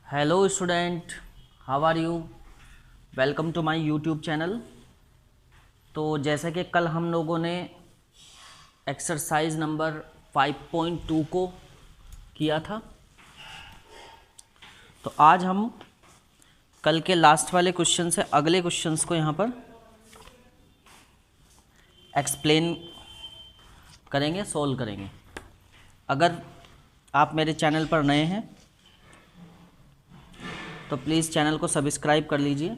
Hello student, how are you? Welcome to my YouTube channel. तो जैसे कि कल हम लोगों ने एक्सरसाइज नंबर 5.2 को किया था, तो आज हम कल के लास्ट वाले क्वेश्चन से अगले क्वेश्चंस को यहाँ पर एक्सप्लेन करेंगे, सॉल्व करेंगे। अगर आप मेरे चैनल पर नए हैं तो प्लीज़ चैनल को सब्सक्राइब कर लीजिए।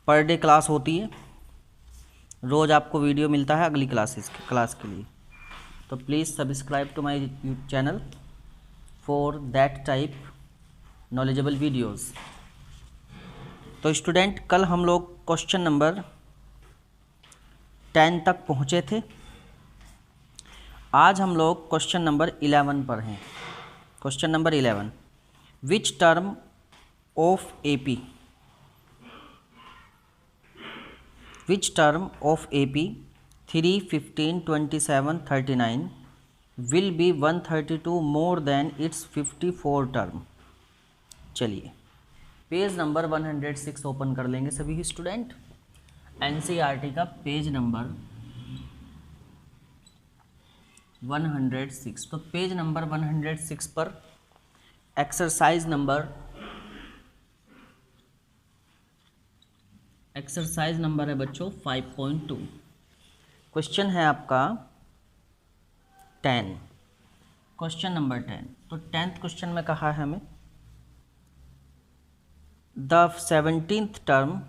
पर डे क्लास होती है, रोज़ आपको वीडियो मिलता है अगली क्लास के लिए। तो please subscribe to my channel for that type knowledgeable videos. तो स्टूडेंट, कल हम लोग क्वेश्चन नंबर 10 तक पहुँचे थे। आज हम लोग क्वेश्चन नंबर 11 पर हैं। Question number 11, which term of AP which term of AP 3, 15, 27, 39 will be 132 more than its 54 term? चलिए पेज नंबर 106 ओपन कर लेंगे सभी स्टूडेंट। NCERT का पेज नंबर 106। तो पेज नंबर 106 पर एक्सरसाइज नंबर है बच्चों 5.2। क्वेश्चन है आपका 10, क्वेश्चन नंबर 10। तो 10th क्वेश्चन में कहा है हमें the 17th term,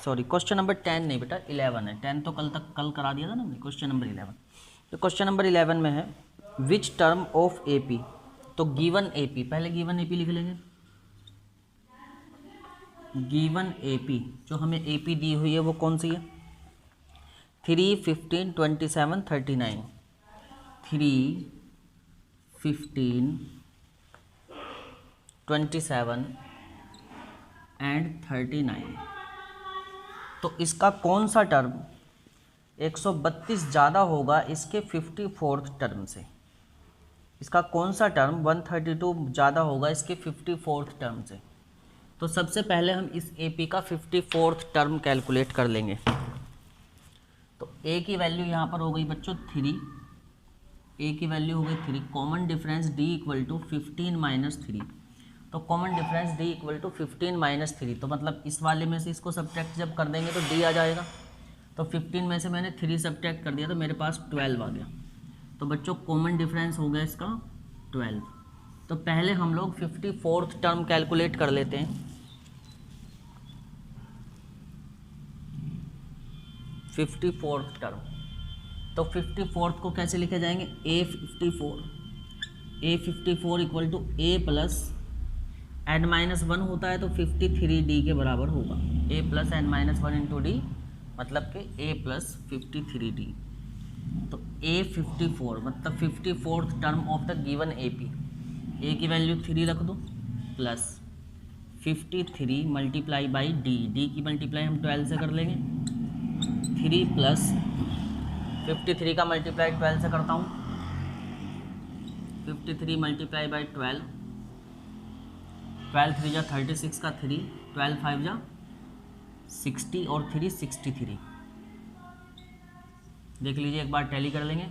sorry question number 10 नहीं बेटा 11 है। 10 तो कल करा दिया था ना हमने। क्वेश्चन नंबर 11, तो क्वेश्चन नंबर 11 में है विच टर्म ऑफ AP। तो गिवन AP, पहले गिवन AP लिख लेंगे। गिवन AP जो हमें AP दी हुई है वो कौन सी है? 3, 15, 27, 39। 3, 15, 27 एंड 39। तो इसका कौन सा टर्म 132 ज़्यादा होगा इसके 54th टर्म से? इसका कौन सा टर्म 132 ज़्यादा होगा इसके 54th टर्म से? तो सबसे पहले हम इस AP का 54th टर्म कैलकुलेट कर लेंगे। तो A की वैल्यू यहाँ पर हो गई बच्चों 3, A की वैल्यू हो गई 3। Common difference D equal to 15 minus 3। तो common difference D equal to 15 minus 3, तो मतलब इस वाले में से इसको सब्ट्रैक्ट जब कर देंगे तो D आ जाएगा। तो 15 में से मैंने 3 सब्ट्रैक्ट कर दिया तो मेरे पास 12 आ गया। तो बच्चों कॉमन डिफरेंस हो गया इसका 12। तो पहले हम लोग 54th टर्म कैलकुलेट कर लेते हैं। 54th टर्म, तो 54th को कैसे लिखे जाएंगे? A54 equal to A plus n-1 होता है तो 53D के बराबर होगा। A plus n-1 into D मतलब कि A प्लस 53D। तो A54 मतलब 54th term of the given AP। A की वैल्यू 3 रख दो प्लस 53 मल्टीप्लाई बाई D की मल्टीप्लाई हम 12 से कर लेंगे। 3 प्लस 53 का मल्टीप्लाई 12 से करता हूँ। 53 मल्टीप्लाई बाई 12, 12 3 जा 36 का 3, 12 5 जा 60 और 3 63। देख लीजिए एक बार टैली कर लेंगे।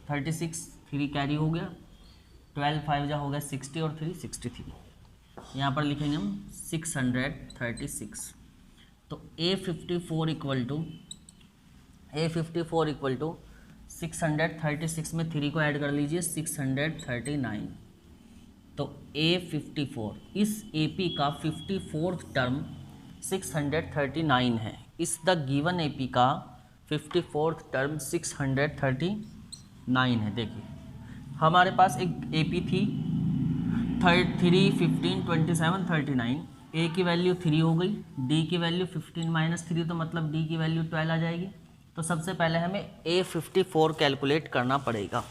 36 3 कैरी हो गया, 12 5 जा हो गया 60 और 3 63। यहाँ पर लिखेंगे हम 636। तो A54 इक्वल टू 636 में 3 को ऐड कर लीजिए 639। तो A54 इस AP का 54th टर्म 639 है। इस द गिवन AP का 54th टर्म 639 है। देखिए हमारे पास एक AP थी 3, 15, 27, 39। A की वैल्यू 3 हो गई, D की वैल्यू 15 माइनस 3 तो मतलब D की वैल्यू 12 आ जाएगी। तो सबसे पहले हमें A54 कैलकुलेट करना पड़ेगा।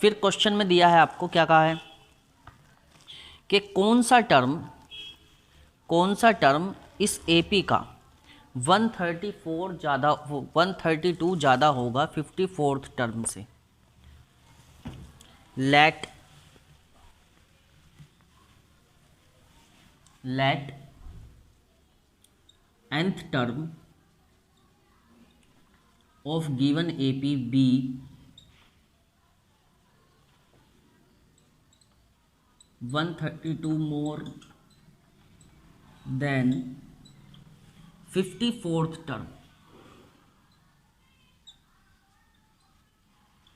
फिर क्वेश्चन में दिया है आपको, क्या कहा है कि कौन सा टर्म इस AP का 132 ज़्यादा होगा 54th टर्म से। let nth term of given AP be (132) more than 54th term.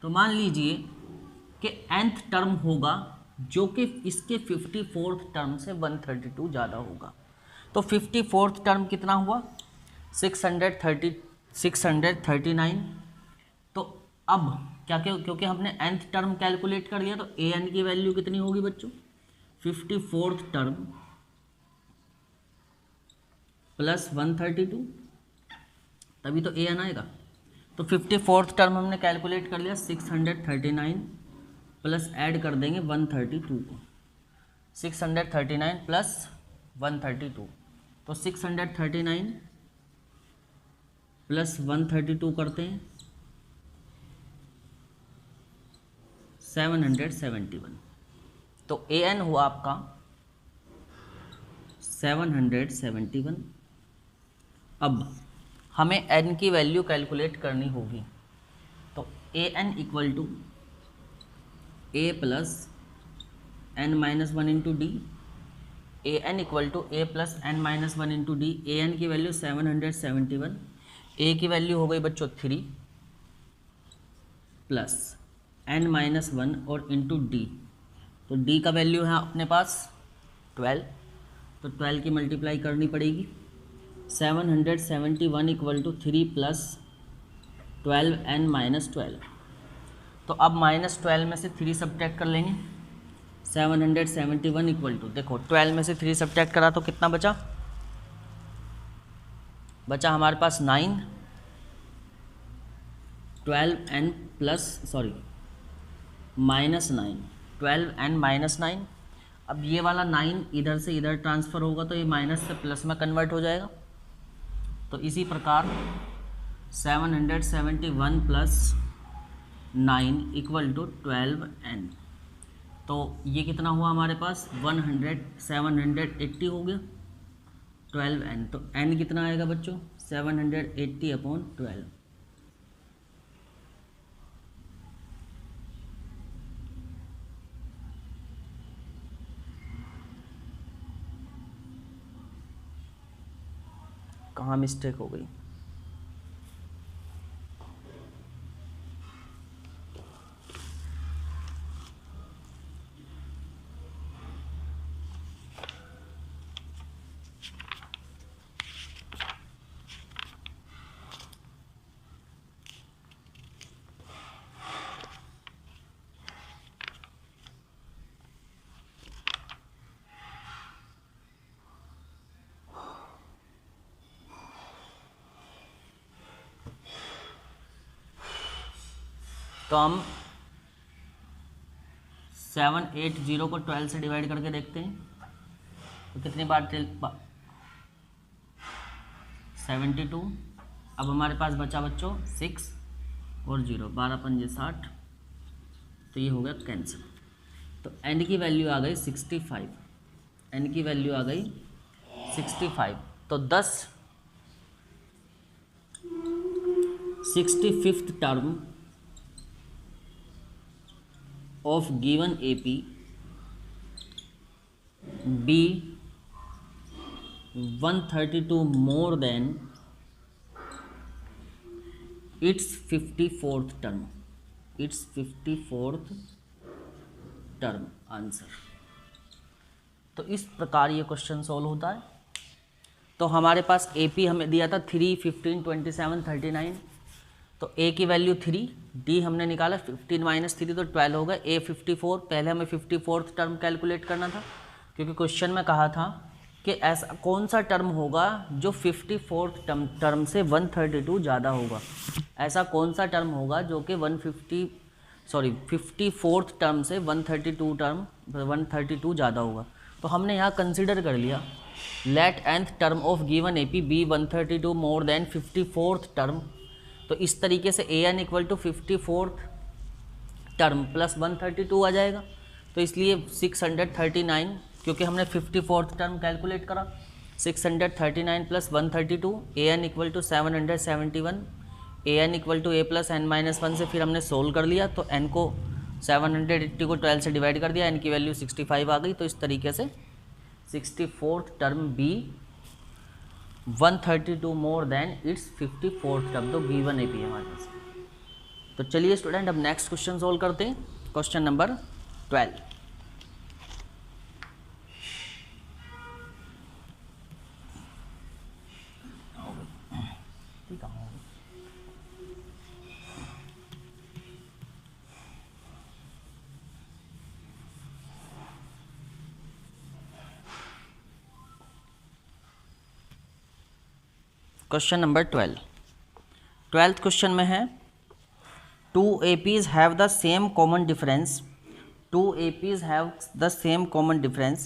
तो मान लीजिए कि nth टर्म होगा जो कि इसके 54th टर्म से 132 ज़्यादा होगा। तो 54th टर्म कितना हुआ 639। तो अब क्या क्योंकि हमने nth टर्म कैलकुलेट कर लिया तो an की वैल्यू कितनी होगी बच्चों 54th टर्म प्लस 132, तभी तो an आएगा। तो 54th टर्म हमने कैलकुलेट कर लिया 639 प्लस ऐड कर देंगे 132 को, 639 प्लस 132, तो 639 प्लस 132 करते हैं 771। तो an हुआ आपका 771। अब हमें n की वैल्यू कैलकुलेट करनी होगी। तो an equal to a plus n minus 1 into D, an equal to a plus n minus 1 into D. an की वैल्यू 771, a की वैल्यू हो गई बच्चों 3 प्लस n माइनस 1 और इंटू डी। तो d का वैल्यू है अपने पास 12, तो 12 की मल्टीप्लाई करनी पड़ेगी। 771 equal to 3 plus 12n minus 12। तो अब माइनस 12 में से 3 सब्ट्रैक्ट कर लेंगे। 771 इक्वल टू, देखो 12 में से 3 सब्ट्रैक्ट करा तो कितना बचा हमारे पास 9, 12n plus minus 9, 12n minus 9। अब ये वाला 9 इधर से इधर ट्रांसफ़र होगा तो ये माइनस से प्लस में कन्वर्ट हो जाएगा। तो इसी प्रकार 771 प्लस 9 इक्वल टू 12n। तो ये कितना हुआ हमारे पास 780 हो गया 12n। तो n कितना आएगा बच्चों 780/12। कहाँ मिस्टेक हो गई? तो हम 780 को 12 से डिवाइड करके देखते हैं तो कितनी बार 72। अब हमारे पास बचा बच्चों 6 और 0, 12 पंजे 60, तो ये हो गया कैंसिल। तो n की वैल्यू आ गई 65, n की वैल्यू आ गई 65। तो 65th term of given AP be 132 more than its 54th term, its 54th term answer. तो इस प्रकार ये क्वेश्चन सॉल्व होता है। तो हमारे पास AP हमें दिया था 3, 15, 27, 39। तो a की वैल्यू 3, d हमने निकाला 15 माइनस 3 तो 12 होगा। a 54, पहले हमें 54th टर्म कैलकुलेट करना था क्योंकि क्वेश्चन में कहा था कि ऐसा कौन सा टर्म होगा जो 54th टर्म से 132 ज़्यादा होगा। ऐसा कौन सा टर्म होगा जो कि 54th टर्म से 132 ज़्यादा होगा। तो हमने यहाँ कंसिडर कर लिया let nth term of given AP be 132 more than 54th term. तो इस तरीके से an equal to 54th term plus 132 आ जाएगा। तो इसलिए 639, क्योंकि हमने 54th टर्म कैलकुलेट करा, 639 plus 132, an equal to 771, an equal to a plus n minus 1 से फिर हमने सोल्व कर लिया, तो n को 780 को 12 से डिवाइड कर दिया, n की वैल्यू 65 आ गई। तो इस तरीके से 64th term be 132 more than its 54th term, तो गिवन ए पी है हमारे पास। तो चलिए स्टूडेंट अब नेक्स्ट क्वेश्चन सोल्व करते हैं, question number 12। Question number 12, 12th question में है, two APs have the same common difference, two APs have the same common difference,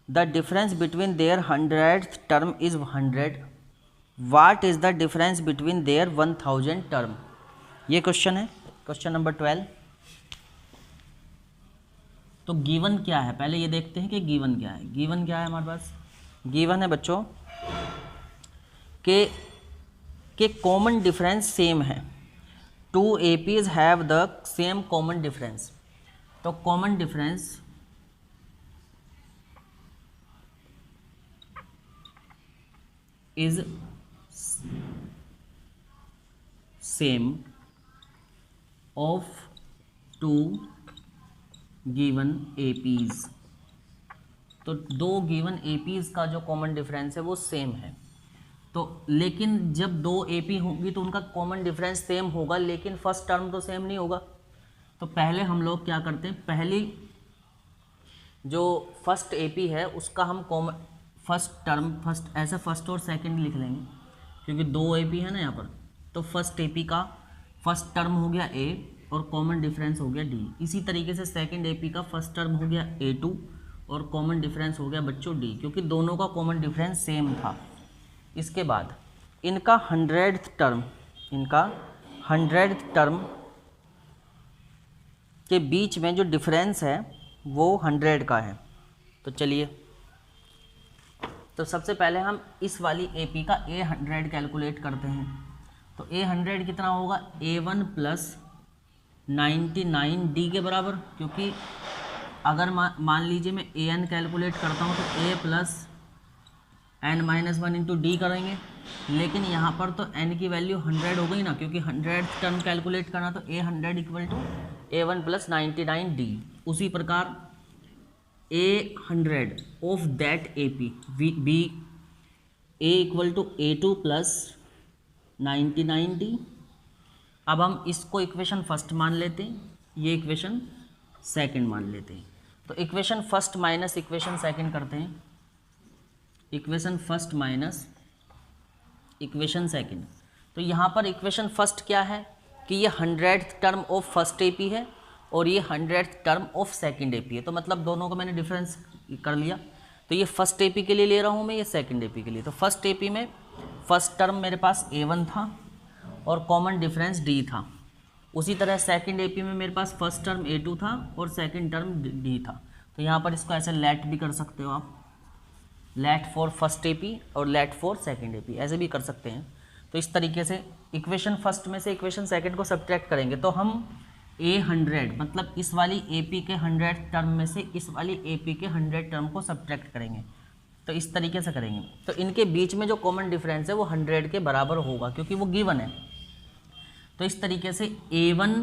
the difference between their 100th term is 100, what is the difference between their 1000 term? ये question है, question number 12। तो given क्या है, पहले ये देखते हैं कि गिवन क्या है। गिवन क्या है हमारे पास, गिवन है बच्चों के कॉमन डिफरेंस सेम है, two APs have the same common difference. तो common difference is same of two given APs। तो दो गिवन APs का जो कॉमन डिफरेंस है वो सेम है। तो लेकिन जब दो AP होंगी तो उनका कॉमन डिफरेंस सेम होगा, लेकिन फर्स्ट टर्म तो सेम नहीं होगा। तो पहले हम लोग क्या करते हैं, पहली जो फर्स्ट AP है उसका हम कॉमन फर्स्ट टर्म फर्स्ट ऐसे फर्स्ट और सेकंड लिख लेंगे, क्योंकि दो AP है ना यहाँ पर। तो फर्स्ट AP का फर्स्ट टर्म हो गया A और कॉमन डिफरेंस हो गया D। इसी तरीके से सेकंड AP का फर्स्ट टर्म हो गया A2 और कॉमन डिफरेंस हो गया बच्चों D, क्योंकि दोनों का कॉमन डिफरेंस सेम था। इसके बाद इनका 100th टर्म, इनका 100th टर्म के बीच में जो डिफरेंस है वो 100 का है। तो चलिए, तो सबसे पहले हम इस वाली AP का A100 कैलकुलेट करते हैं। तो A100 कितना होगा, A1 प्लस 99D के बराबर, क्योंकि अगर मान लीजिए मैं AN कैलकुलेट करता हूँ तो A plus n minus 1 into D करेंगे, लेकिन यहाँ पर तो n की वैल्यू 100 हो गई ना, क्योंकि 100th टर्म कैलकुलेट करना, तो A100 equal to A1 plus 99D। उसी प्रकार A100 of that AP be A equal to A2 plus 99D। अब हम इसको इक्वेशन फर्स्ट मान लेते हैं, ये इक्वेशन सेकंड मान लेते हैं। तो equation first minus equation second करते हैं, equation first minus equation second. तो यहाँ पर इक्वेशन फर्स्ट क्या है कि ये 100th term of first AP है और ये 100th term of second AP है। तो मतलब दोनों को मैंने डिफरेंस कर लिया। तो ये फर्स्ट AP के लिए ले रहा हूँ मैं, ये सेकंड AP के लिए। तो फर्स्ट AP में फर्स्ट टर्म मेरे पास A1 था और कॉमन डिफरेंस D था। उसी तरह सेकंड AP में मेरे पास फर्स्ट टर्म A2 था और सेकंड टर्म D था। तो यहाँ पर इसको ऐसे लेट भी कर सकते हो आप, लेट फॉर फर्स्ट AP और लेट फॉर सेकंड AP, ऐसे भी कर सकते हैं। तो इस तरीके से इक्वेशन फर्स्ट में से इक्वेशन सेकंड को सब्ट्रैक्ट करेंगे तो हम A100 मतलब इस वाली AP के 100th टर्म में से इस वाली AP के 100 टर्म को सब्ट्रैक्ट करेंगे। तो इस तरीके से करेंगे, तो इनके बीच में जो कॉमन डिफरेंस है वो 100 के बराबर होगा, क्योंकि वो गिवन है। तो इस तरीके से A1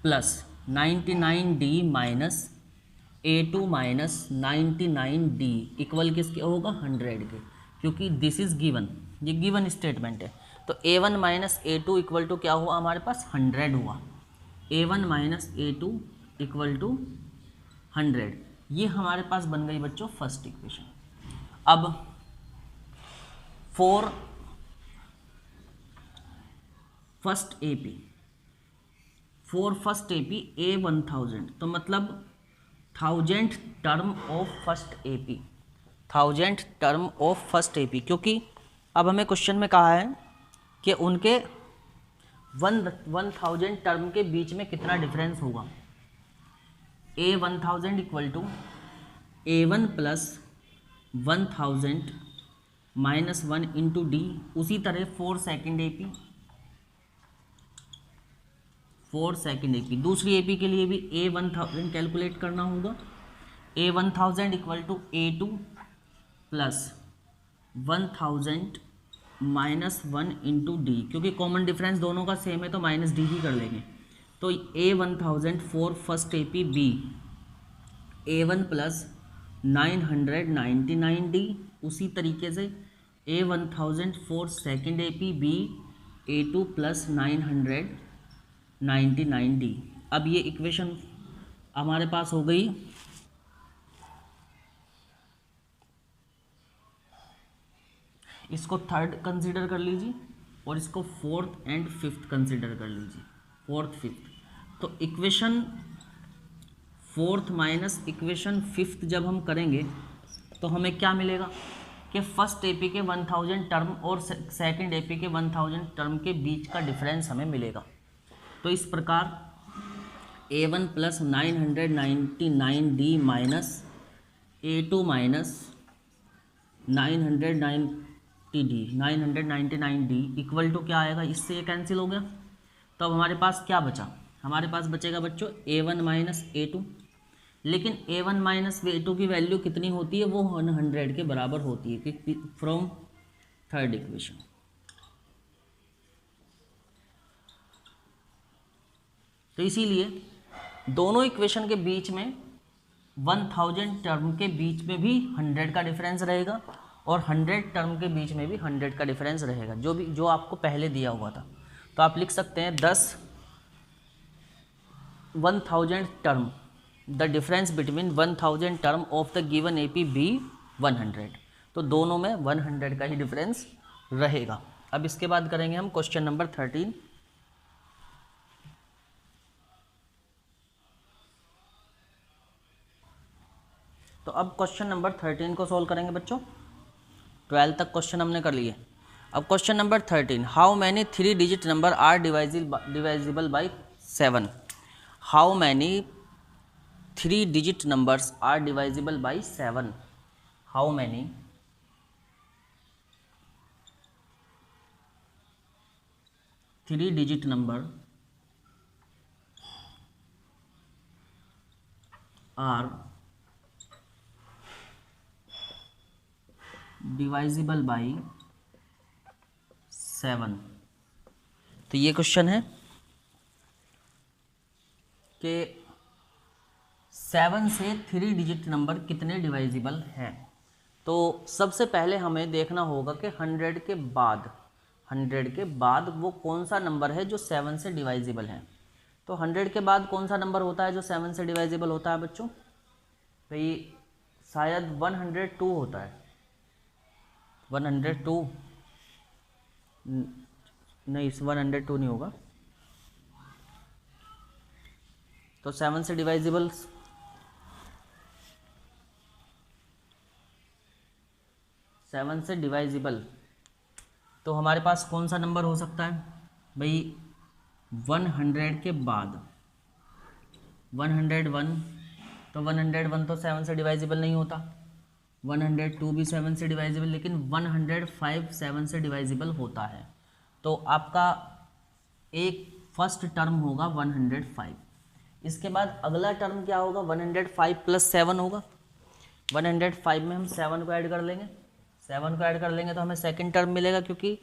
plus 99D minus A2 minus 99D equal किसके होगा, 100 के, क्योंकि दिस इज गिवन, ये गिवन स्टेटमेंट है। तो A1 minus A2 equal to क्या हुआ हमारे पास, 100 हुआ। A1 minus A2 equal to 100, ये हमारे पास बन गई बच्चों फर्स्ट इक्वेशन। अब for first AP, for first AP A1000, तो मतलब 1000th term of first AP, 1000th term of first AP, क्योंकि अब हमें क्वेश्चन में कहा है कि उनके 1000 टर्म के बीच में कितना डिफरेंस होगा। A1000 equal to A1 plus 1000 minus 1 into D. उसी तरह 4 सेकेंड AP, 4 सेकेंड AP, दूसरी AP के लिए भी A1000 कैलकुलेट करना होगा। A1000 equal to A2 plus 1000 minus 1 into D, क्योंकि कॉमन डिफरेंस दोनों का सेम है तो माइनस डी ही कर लेंगे। तो A1000 for first AP B, A1 plus 999D। उसी तरीके से A1000 for second AP B, A2 plus 999D। अब ये इक्वेशन हमारे पास हो गई। इसको थर्ड कंसीडर कर लीजिए और इसको फोर्थ एंड फिफ्थ कंसीडर कर लीजिए, फोर्थ फिफ्थ। तो equation fourth minus equation fifth जब हम करेंगे तो हमें क्या मिलेगा कि फर्स्ट AP के 1000 टर्म और सेकंड AP के 1000 टर्म के बीच का डिफरेंस हमें मिलेगा। तो इस प्रकार A1 plus 999D minus A2 minus 999D equal to क्या आएगा, इससे ये कैंसिल हो गया। तो अब हमारे पास क्या बचा, हमारे पास बचेगा बच्चों A1 माइनस A2। लेकिन A1 माइनस A2 की वैल्यू कितनी होती है, वो 100 के बराबर होती है कि फ्रॉम थर्ड इक्वेशन। तो इसीलिए दोनों इक्वेशन के बीच में 1000 टर्म के बीच में भी 100 का डिफरेंस रहेगा और 100 टर्म के बीच में भी 100 का डिफरेंस रहेगा, जो आपको पहले दिया हुआ था। तो आप लिख सकते हैं 1000 term, the difference between 1000 term of the given AP B 100। तो दोनों में 100 का ही डिफरेंस रहेगा। अब इसके बाद करेंगे हम क्वेश्चन नंबर 13। तो अब क्वेश्चन नंबर 13 को सॉल्व करेंगे बच्चों। 12 तक क्वेश्चन हमने कर लिए। अब question number 13, how many 3 digit number are divisible by 7। How many 3 digit numbers are divisible by 7। How many 3 digit number are divisible by 7। तो ये क्वेश्चन है कि 7 से 3 डिजिट नंबर कितने डिवाइजिबल हैं। तो सबसे पहले हमें देखना होगा कि 100 के बाद वो कौन सा नंबर है जो 7 से डिवाइजिबल है। तो 100 के बाद कौन सा नंबर होता है जो 7 से डिवाइजिबल होता है बच्चों, भाई शायद 102 होता है। 102 नहीं, 102 नहीं होगा। तो 7 से डिवाइजिबल तो हमारे पास कौन सा नंबर हो सकता है भाई, 100 के बाद 101। तो 101 तो 7 से डिवाइजिबल नहीं होता। 102 भी 7 से डिवाइजिबल, लेकिन 105 7 से डिवाइजिबल होता है। तो आपका एक फर्स्ट टर्म होगा 105। इसके बाद अगला टर्म क्या होगा, 105 प्लस 7 होगा। 105 में हम 7 को ऐड कर लेंगे। 7 को ऐड कर लेंगे तो हमें सेकंड टर्म मिलेगा, क्योंकि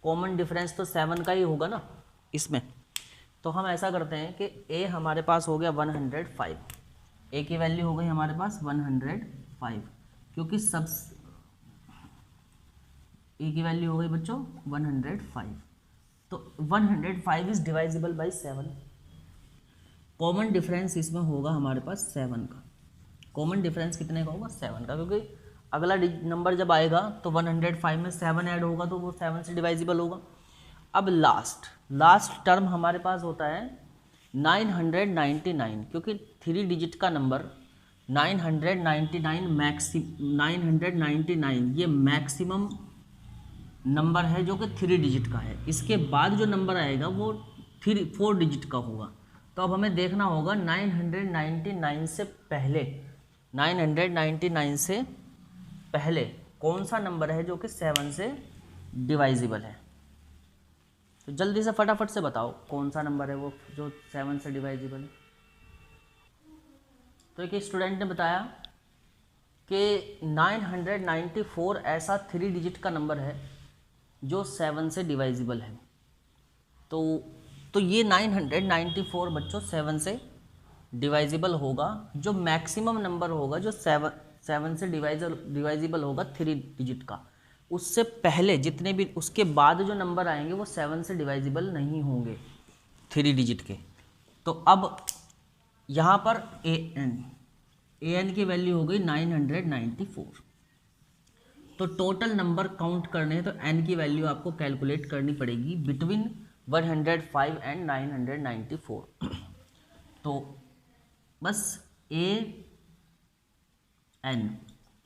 कॉमन डिफरेंस तो 7 का ही होगा ना इसमें। तो हम ऐसा करते हैं कि A हमारे पास हो गया 105। A की वैल्यू हो गई हमारे पास 105, क्योंकि सब A की वैल्यू हो गई बच्चों 105। तो 105 इज डिवाइजिबल बाई 7। कॉमन डिफरेंस इसमें होगा हमारे पास 7 का। कॉमन डिफरेंस कितने का होगा, 7 का, क्योंकि अगला नंबर जब आएगा तो 105 में 7 ऐड होगा तो वो 7 से डिवाइजिबल होगा। अब लास्ट टर्म हमारे पास होता है 999, क्योंकि 3 डिजिट का नंबर 999 ये मैक्सिमम नंबर है जो कि 3 डिजिट का है। इसके बाद जो नंबर आएगा वो 4 डिजिट का होगा। तो अब हमें देखना होगा 999 से पहले, 999 से पहले कौन सा नंबर है जो कि 7 से डिवाइजिबल है। तो जल्दी से फटाफट से बताओ कौन सा नंबर है वो जो 7 से डिवाइजिबल है। तो एक स्टूडेंट ने बताया कि 994 ऐसा 3 डिजिट का नंबर है जो 7 से डिवाइजिबल है। तो ये 994 बच्चों 7 से डिवाइजिबल होगा। जो मैक्सिमम नंबर होगा जो 7 से डिवाइजिबल होगा 3 डिजिट का, उससे पहले जितने भी उसके बाद जो नंबर आएंगे वो 7 से डिवाइजिबल नहीं होंगे 3 डिजिट के। तो अब यहाँ पर an की वैल्यू हो गई 994। तो टोटल नंबर काउंट करने हैं तो n की वैल्यू आपको कैलकुलेट करनी पड़ेगी बिटवीन 105 एंड 994। तो बस an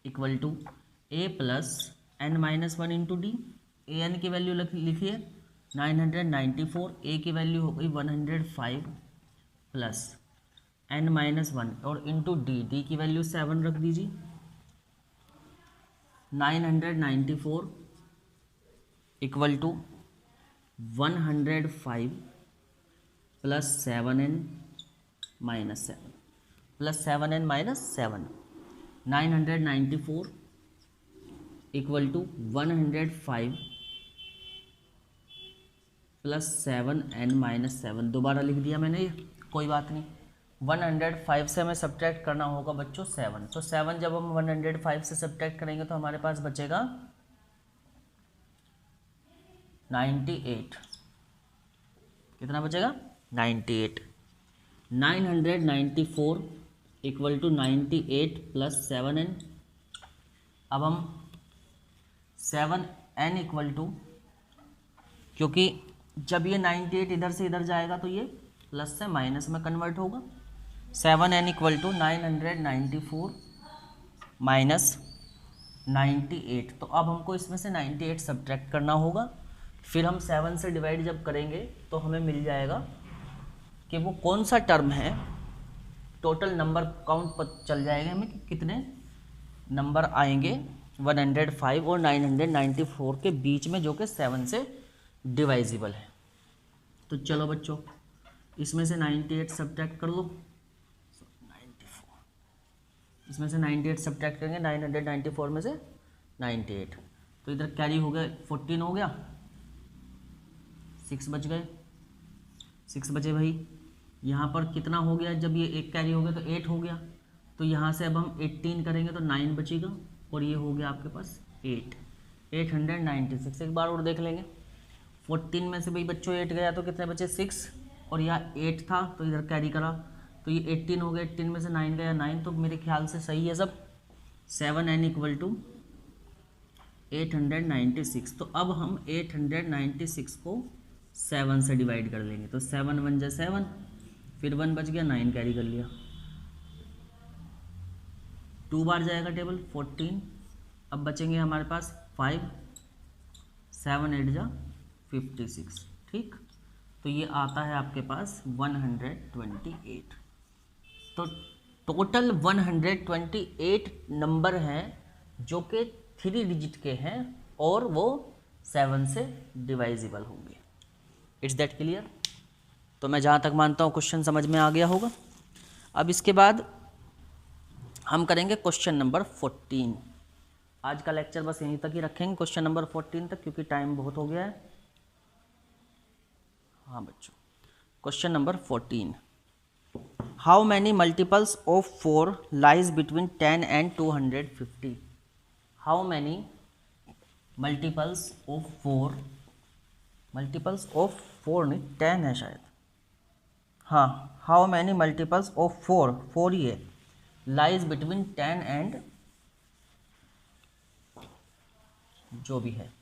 equal to a plus n-1 into D. an की वैल्यू लिखिए 994, a की वैल्यू हो गई 105 प्लस n-1 और इंटू डी की वैल्यू 7 रख दीजिए। 994 equal to 105 plus 7n minus 7 plus 7n minus 7। 994 equal to 105 plus 7n minus 7। दोबारा लिख दिया मैंने, कोई बात नहीं। 105 से हमें सब्ट्रैक्ट करना होगा बच्चों 7। तो 7 जब हम 105 से सब्ट्रैक्ट करेंगे तो हमारे पास बचेगा 98। कितना बचेगा? 98। 994 इक्वल टू 98 प्लस 7n। अब हम 7n इक्वल टू, क्योंकि जब ये 98 इधर से इधर जाएगा तो ये प्लस से माइनस में कन्वर्ट होगा। 7n equal to 994 minus 98। तो अब हमको इसमें से 98 सब्ट्रैक्ट करना होगा। फिर हम 7 से डिवाइड जब करेंगे तो हमें मिल जाएगा कि वो कौन सा टर्म है। टोटल नंबर काउंट पर चल जाएगा हमें कि कितने नंबर आएंगे 105 और 994 के बीच में जो कि 7 से डिवाइजिबल है। तो चलो बच्चों इसमें से 98 सब्ट्रैक्ट कर लो। 94 इसमें से 98 सब्ट्रैक्ट करेंगे 994 में से 98। तो इधर कैरी हो गया 14 हो गया, 6 बच गए, 6 बचे भाई। यहाँ पर कितना हो गया, जब ये एक कैरी हो गया तो 8 हो गया। तो यहाँ से अब हम 18 करेंगे तो 9 बचेगा और ये हो गया आपके पास 896। एक बार और देख लेंगे। 14 में से भाई बच्चों 8 गया तो कितने बचे 6, और यहाँ 8 था तो इधर कैरी करा तो ये 18 हो गया। 18 में से 9 गया 9। तो मेरे ख्याल से सही है सब। 7n equal to 896। तो अब हम 896 को 7 से डिवाइड कर लेंगे। तो 7 1 जा 7, फिर 1 बच गया, 9 कैरी कर लिया। 2 बार जाएगा टेबल 14। अब बचेंगे हमारे पास 5, 7 8 जा 56। ठीक, तो ये आता है आपके पास 128। तो टोटल 128 नंबर हैं जो कि 3 डिजिट के हैं और वो 7 से डिवाइजिबल होंगे। It's that clear? तो मैं जहाँ तक मानता हूँ क्वेश्चन समझ में आ गया होगा। अब इसके बाद हम करेंगे क्वेश्चन नंबर 14। आज का लेक्चर बस यहीं तक ही रखेंगे, क्वेश्चन नंबर 14 तक, क्योंकि टाइम बहुत हो गया है। हाँ बच्चों, question number 14। How many multiples of 4 lies between 10 and 250? How many multiples of 4, multiples of 4 नहीं 10 है शायद। हाँ, हाउ मैनी मल्टीपल्स ऑफ 4 ही है, लाइज बिटवीन 10 एंड जो भी है